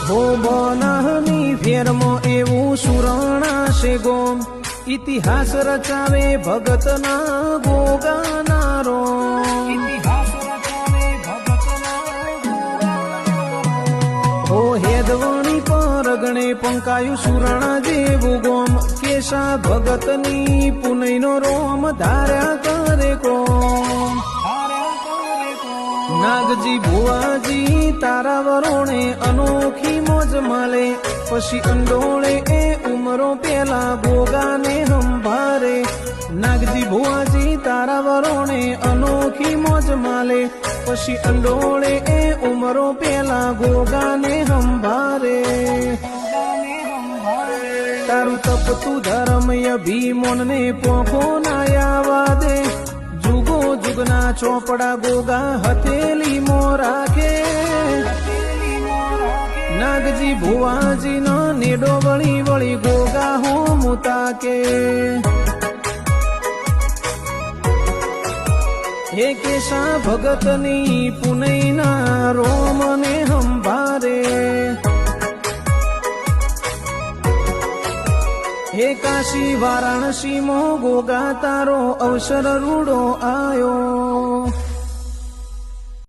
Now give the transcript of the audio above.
હો બોનાહની ફેરમો એવું સુરણાશે ગોમ ઇતિહાસ રચાવે ભગતના ગોગાનારો હો હેદવણી પરગણે પંકાયું સુરણા જેવું ગોમ કેશા ભગતની પુનઈનો રોમ ધાર્યા કરે કોમ નાગજી ભુવાજી તારા વરોણે અનોખી મોજ મળે પછી અંડોળે એ ઉમરો પેલા ગોગાને હંભારે નાગજી ભુવાજી તારા વરોણે અનોખી મોજ મળે પછી અંડોળે એ ઉમરો પેલા ગોગાને હંભારે તારું તપતું ધર્મ અભિમોનને પોખો નાયા દે જુગો જુગના ચોપડા ગોગા હથેલી મો રાખે નાગજી ભુવાજી નો નેડો વળી વળી ગોગા હો મુતાકે હે કેશા ભગતની પુનઈના રોમને હંભારે હે કાશી વારાણસી મો ગોગા તારો અવસર રૂડો આયો